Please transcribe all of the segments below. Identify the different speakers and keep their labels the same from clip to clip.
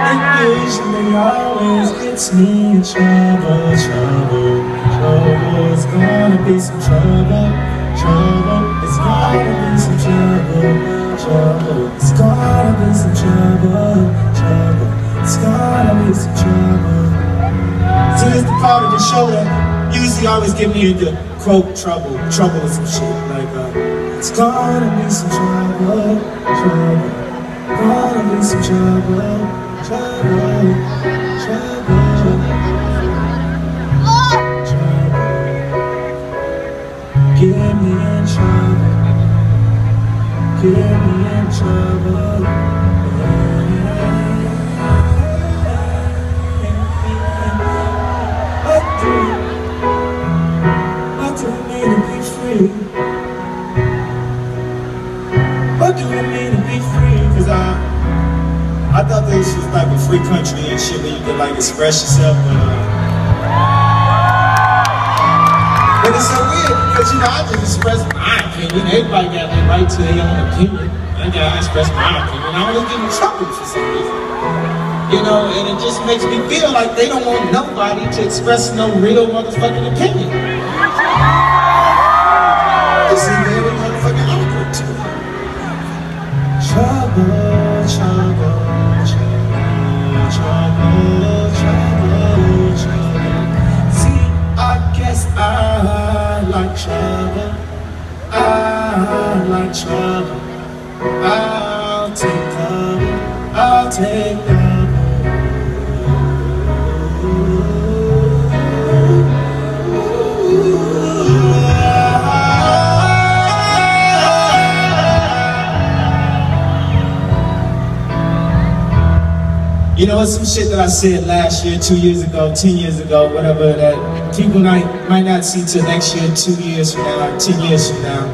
Speaker 1: It usually always gets me in trouble, trouble, trouble. It's gonna be some trouble, trouble. It's gonna be some trouble, trouble. It's gonna be some trouble, trouble. It's gonna be some trouble. So this is the part of the show that usually always get me into quote trouble or some shit like it's gonna be some trouble, trouble. Gonna be some trouble, trouble, trouble, trouble. Get me in trouble, get me in trouble. What do it mean to be free? What do it mean to be free? Cause I thought this was like a free country and shit where you could like express yourself, but it's so weird because you know I just express my opinion. Everybody got their right to their own opinion. I gotta express my opinion. I always get in trouble for some reason. You know, and it just makes me feel like they don't want nobody to express no real motherfucking opinion. It's very motherfucking awkward too. Trouble, trouble, trouble, trouble, trouble, trouble. See, I guess I like trouble. I like trouble. I'll take trouble. I'll take trouble. You know, it's some shit that I said last year, 2 years ago, 10 years ago, whatever, that people might not see till next year, 2 years from now, 10 years from now.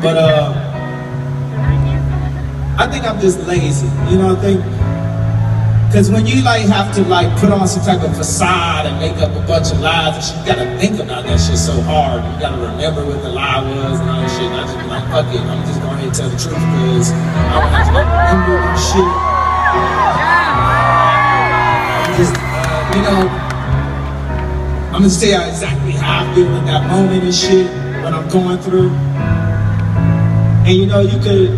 Speaker 1: But I think I'm just lazy, you know, I think, because when you like have to like put on some type of facade and make up a bunch of lies and shit, you gotta think about that shit so hard. You gotta remember what the lie was and all that shit. And I just be like, fuck it, I'm just going ahead and tell the truth because I don't have to remember that shit. Just, you know, I'm gonna tell you exactly how I feel in that moment and shit, what I'm going through. And you know, you could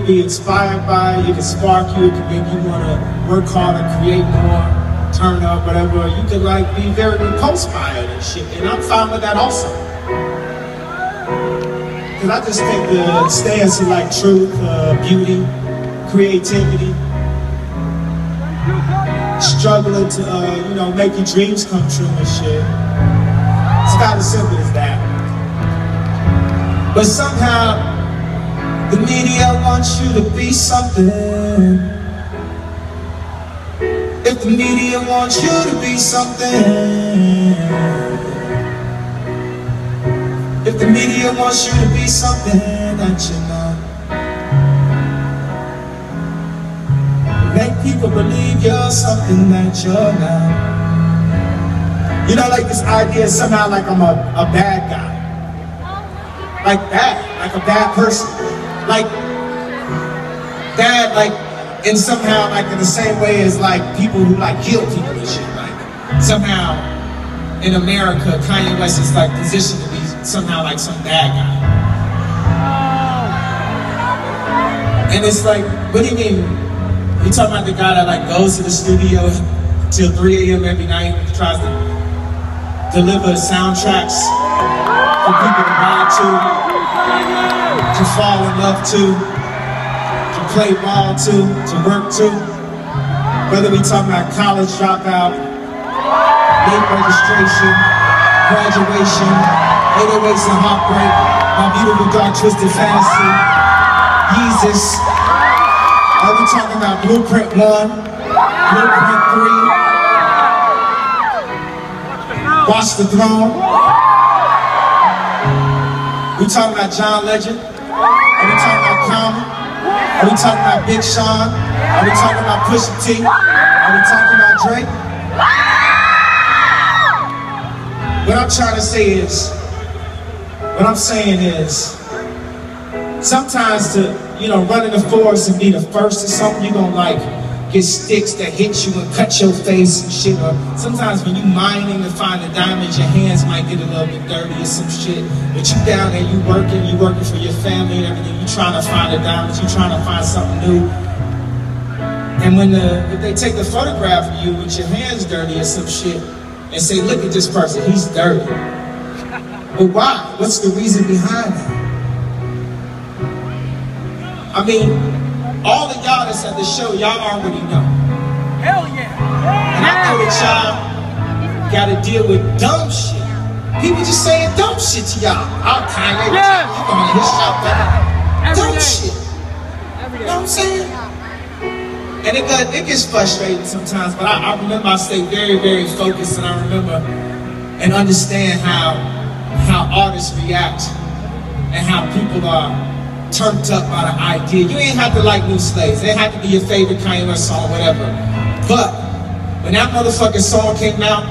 Speaker 1: be inspired by it, you could spark you, it could make you want to work harder, create more, turn up, whatever. You could like be very repulsed by it and shit, and I'm fine with that also. Because I just think the stance of like truth, beauty, creativity, struggling to, you know, make your dreams come true and shit. It's about as simple as that. But somehow, the media wants you to be something. If the media wants you to be something, if the media wants you to be something that you're not, make people believe you're something that you're not. You know, like this idea somehow like I'm a bad guy. Like that, like a bad person. Like that, like, and somehow, like in the same way as like people who like kill people and shit. Like somehow in America, Kanye West is like positioned to be somehow like some bad guy. And it's like, what do you mean? You talking about the guy that like goes to the studio till 3 a.m. every night, tries to deliver soundtracks for people to vibe to fall in love to play ball to work to. Whether we talking about college dropout, late registration, graduation, 808s and heartbreak, my beautiful dark twisted fantasy, Jesus. Are we talking about Blueprint 1, Blueprint 3, Watch the Throne? We talking about John Legend? Are we talking about Common? Are we talking about Big Sean? Are we talking about Pusha T? Are we talking about Drake? What I'm trying to say is, what I'm saying is, sometimes to, you know, run in the forest and be the first or something, you're gonna like get sticks that hit you and cut your face and shit. Or sometimes when you mining to find the diamonds, your hands might get a little bit dirty or some shit. But you down there, you working for your family and everything. You trying to find the diamonds, you trying to find something new. And when if they take a photograph of you with your hands dirty or some shit and say, look at this person, he's dirty. But why? What's the reason behind that? I mean, all of y'all that's at the show, y'all already know.
Speaker 2: Hell yeah!
Speaker 1: And I know that y'all gotta deal with dumb shit. People just saying dumb shit to y'all. Oh, Kanye, you going to his shop, better. Dumb shit. You know what I'm saying? And it gets frustrating sometimes, but I remember I stay very, very focused, and I remember and understand how artists react and how people are turned up by the idea. You ain't have to like New Slaves. It ain't have to be your favorite Kanye West song, whatever. But when that motherfucking song came out,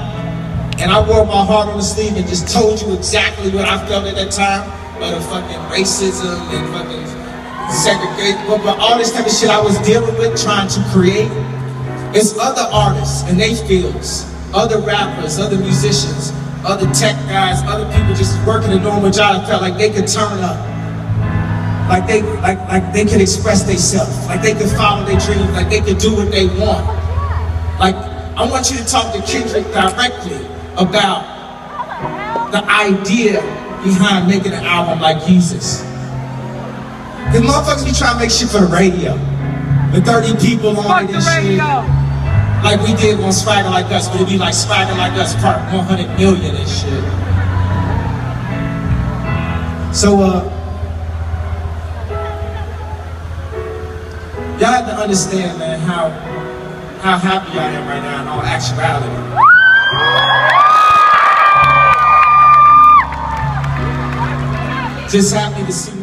Speaker 1: and I wore my heart on the sleeve and just told you exactly what I felt at that time, about the fucking racism and fucking segregation, but all this type of shit I was dealing with, trying to create. It's other artists in their fields, other rappers, other musicians, other tech guys, other people just working a normal job that felt like they could turn up. Like they could express themselves, like they could follow their dreams, like they could do what they want. Like, I want you to talk to Kendrick directly about the idea behind making an album like Jesus. The motherfuckers be trying to make shit for the radio. The 30 people on it and shit. Like we did on Swagger Like Us, but it'd be like Swagger Like Us part 100 million and shit. So, y'all have to understand, man, how happy I am right now in all actuality. Just happy to see